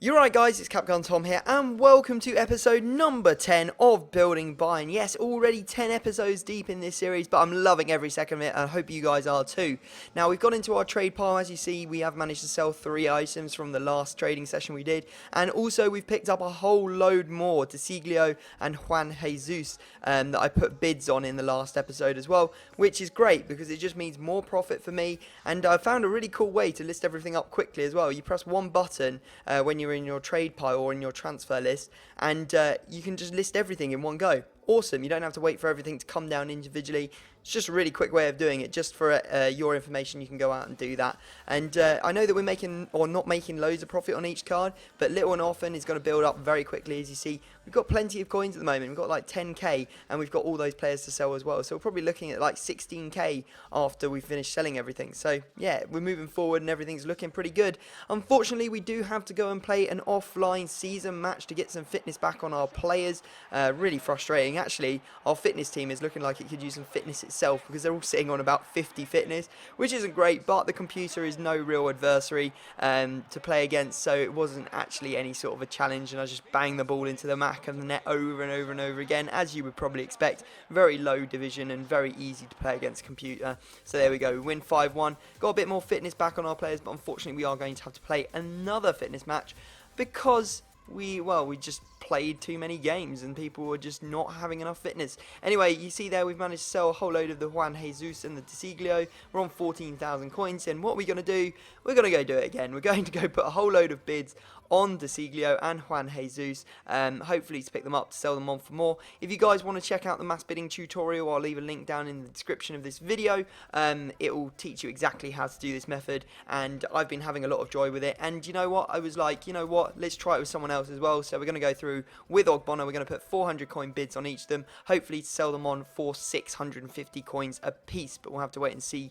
You're right, guys, it's Capgun Tom here, and welcome to episode number 10 of Building Bayern. Yes, already 10 episodes deep in this series, but I'm loving every second of it, and I hope you guys are too. Now, we've got into our trade pile. As you see, we have managed to sell 3 items from the last trading session we did, and also we've picked up a whole load more, Desiglio and Juan Jesus, that I put bids on in the last episode as well, which is great, because it just means more profit for me, and I found a really cool way to list everything up quickly as well. You press one button when you're in your trade pile or in your transfer list, and you can just list everything in one go. Awesome. You don't have to wait for everything to come down individually. It's just a really quick way of doing it. Just for your information, you can go out and do that. And I know that we're making or not making loads of profit on each card, but little and often is going to build up very quickly. As you see, we've got plenty of coins at the moment. We've got like 10k, and we've got all those players to sell as well. So we're probably looking at like 16k after we finish selling everything. So yeah, we're moving forward and everything's looking pretty good. Unfortunately, we do have to go and play an offline season match to get some fitness back on our players. Really frustrating. Actually, our fitness team is looking like it could use some fitness itself, because they're all sitting on about 50 fitness, which isn't great, but the computer is no real adversary to play against, so it wasn't actually any sort of a challenge, and I just banged the ball into the back of the net over and over and over again, as you would probably expect. Very low division and very easy to play against computer. So there we go, we win 5-1, got a bit more fitness back on our players, but unfortunately we are going to have to play another fitness match, because we just played too many games and people were just not having enough fitness. Anyway, you see there we've managed to sell a whole load of the Juan Jesus and the Desiglio. We're on 14,000 coins, and what we're going to do, we're going to go do it again. We're going to go put a whole load of bids on Desiglio and Juan Jesus, hopefully to pick them up to sell them on for more. If you guys want to check out the mass bidding tutorial, I'll leave a link down in the description of this video. It will teach you exactly how to do this method, and I've been having a lot of joy with it. And you know what, I was like, you know what, let's try it with someone else as well. So we're going to go through with Ogbonna. We're going to put 400 coin bids on each of them, hopefully to sell them on for 650 coins a piece, but we'll have to wait and see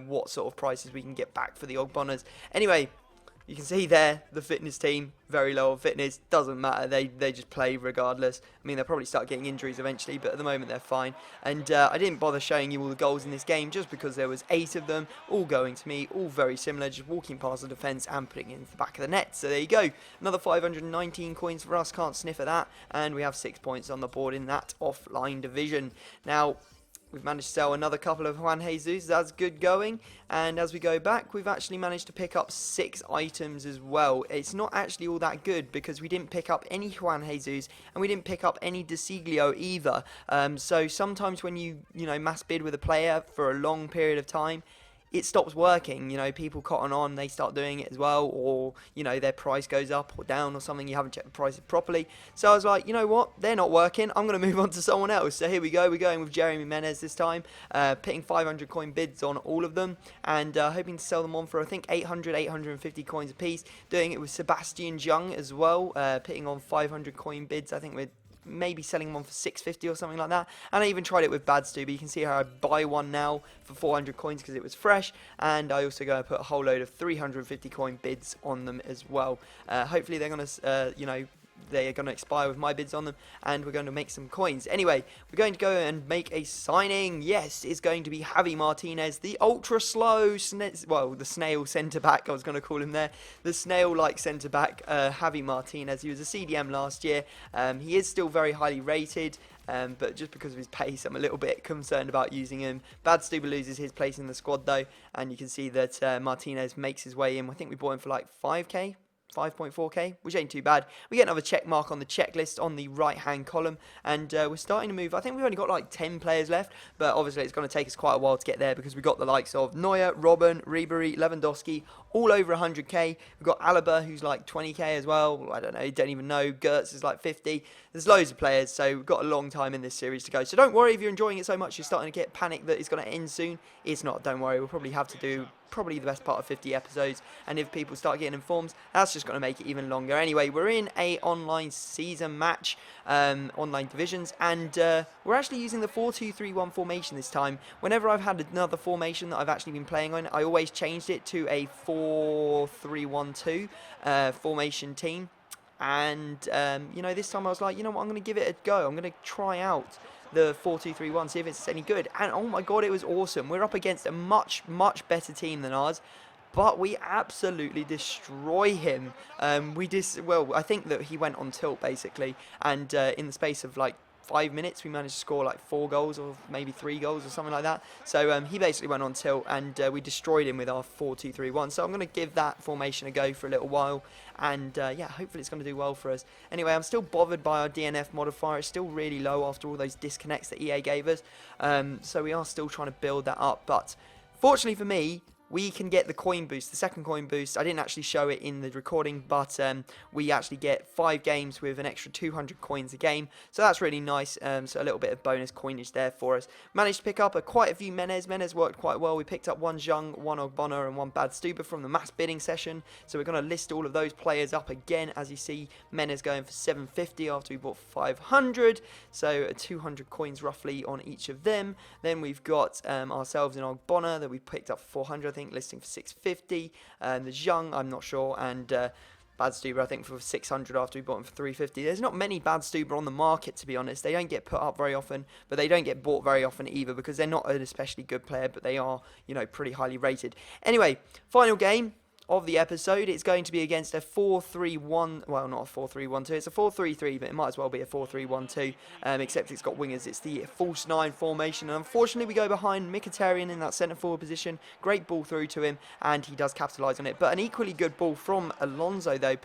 what sort of prices we can get back for the Ogbonnas. Anyway, you can see there, the fitness team, very low on fitness, doesn't matter, they just play regardless. I mean, they'll probably start getting injuries eventually, but at the moment they're fine. And I didn't bother showing you all the goals in this game, just because there was 8 of them, all going to me, all very similar, just walking past the defence and putting it into the back of the net. So there you go, another 519 coins for us, can't sniff at that, and we have 6 points on the board in that offline division. Now, we've managed to sell another couple of Juan Jesus, that's good going, and as we go back, we've actually managed to pick up 6 items as well. It's not actually all that good, because we didn't pick up any Juan Jesus, and we didn't pick up any Desiglio either. So sometimes when you mass bid with a player for a long period of time, it stops working. People cotton on, they start doing it as well, or their price goes up or down or something, you haven't checked the prices properly. So I was like, you know what, they're not working, I'm going to move on to someone else. So here we go, we're going with Jeremy Menez this time, putting 500 coin bids on all of them, and hoping to sell them on for I think 850 coins a piece. Doing it with Sebastian Jung as well, putting on 500 coin bids. I think we're maybe selling one for 650 or something like that. And I even tried it with Badstu, but you can see how I buy one now for 400 coins because it was fresh, and I also go and put a whole load of 350 coin bids on them as well. Hopefully they're going to they are going to expire with my bids on them, and we're going to make some coins. Anyway, we're going to go and make a signing. Yes, it's going to be Javi Martinez, the ultra slow, the snail centre-back, I was going to call him there. The snail-like centre-back, Javi Martinez. He was a CDM last year. He is still very highly rated, but just because of his pace, I'm a little bit concerned about using him. Badstuber loses his place in the squad, though, and you can see that Martinez makes his way in. I think we bought him for like 5k. 5.4k, which ain't too bad. We get another check mark on the checklist on the right hand column, and we're starting to move. I think we've only got like 10 players left, but obviously it's going to take us quite a while to get there, because we've got the likes of Neuer, Robben, Ribery, Lewandowski, all over 100k. We've got Alaba, who's like 20k as well. I don't know, don't even know. Gertz is like 50. There's loads of players, so we've got a long time in this series to go. So don't worry if you're enjoying it so much you're starting to get panic that it's going to end soon. It's not, don't worry. We'll probably have to do the best part of 50 episodes, and if people start getting informed, that's just going to make it even longer. Anyway, we're in a online season match, online divisions, and we're actually using the 4-2-3-1 formation this time. Whenever I've had another formation that I've actually been playing on, I always changed it to a 4-3-1-2 formation team. And this time I was like, you know what, I'm going to give it a go. I'm going to try out the 4-2-3-1, see if it's any good. And oh my god, it was awesome. We're up against a much better team than ours. but we absolutely destroy him. Well, I think that he went on tilt basically, and in the space of like 5 minutes we managed to score like 4 goals or maybe 3 goals or something like that. So he basically went on tilt, and we destroyed him with our 4-2-3-1. So I'm going to give that formation a go for a little while, and yeah, hopefully it's going to do well for us. Anyway, I'm still bothered by our DNF modifier. It's still really low after all those disconnects that EA gave us, so we are still trying to build that up. But fortunately for me, we can get the coin boost, the second coin boost. I didn't actually show it in the recording, but we actually get 5 games with an extra 200 coins a game. So that's really nice. So a little bit of bonus coinage there for us. Managed to pick up quite a few Menez. Menez worked quite well. We picked up 1 Zhang, 1 Ogbonna, and 1 Bad Stuber from the mass bidding session. So we're going to list all of those players up again. As you see, Menez going for 750 after we bought 500. So 200 coins roughly on each of them. Then we've got ourselves an Ogbonna that we picked up for 400, I think, listing for 650. The Zhang, I'm not sure, and Bad Stuber, I think, for 600 after we bought them for 350. There's not many Bad Stuber on the market, to be honest. They don't get put up very often, but they don't get bought very often either, because they're not an especially good player, but they are, you know, pretty highly rated. Anyway, final game of the episode. It's going to be against a 4-3-1, well, not a 4-3-1-2, it's a 4-3-3, but it might as well be a 4-3-1-2, except it's got wingers. It's the false 9 formation, and unfortunately we go behind Mkhitaryan in that centre forward position. Great ball through to him, and he does capitalise on it, but an equally good ball from Alonso though,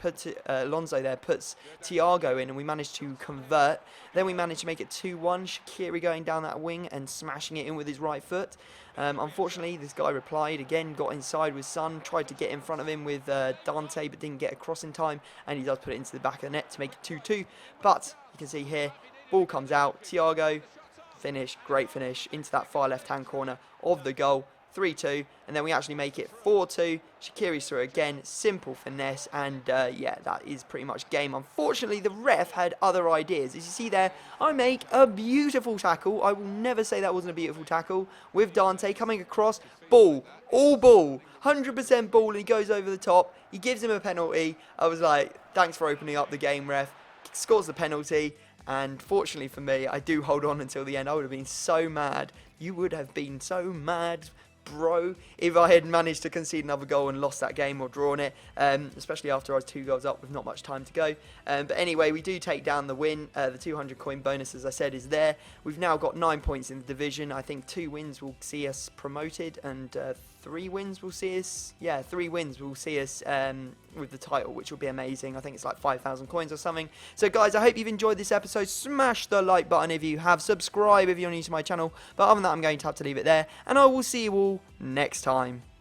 Alonso there puts Thiago in, and we managed to convert. Then we managed to make it 2-1, Shaqiri going down that wing and smashing it in with his right foot. Unfortunately, this guy replied again, got inside with Son, tried to get in front of him with Dante, but didn't get across in time, and he does put it into the back of the net to make it 2-2. But you can see here, ball comes out, Thiago, finish, great finish, into that far left-hand corner of the goal. 3-2, and then we actually make it 4-2. Shaqiri's through again, simple finesse, and yeah, that is pretty much game. Unfortunately, the ref had other ideas. As you see there, I make a beautiful tackle. I will never say that wasn't a beautiful tackle. With Dante coming across, ball, all ball, 100% ball, and he goes over the top. He gives him a penalty. I was like, thanks for opening up the game, ref. Scores the penalty. And fortunately for me, I do hold on until the end. I would have been so mad. You would have been so mad, bro, if I had managed to concede another goal and lost that game or drawn it, especially after I was 2 goals up with not much time to go. But anyway, we do take down the win. The 200 coin bonus, as I said, is there. We've now got 9 points in the division. I think 2 wins will see us promoted, and 3 wins will see us, 3 wins will see us with the title, which will be amazing. I think it's like 5,000 coins or something. So guys, I hope you've enjoyed this episode. Smash the like button if you have, subscribe if you're new to my channel, but other than that, I'm going to have to leave it there, and I will see you all next time.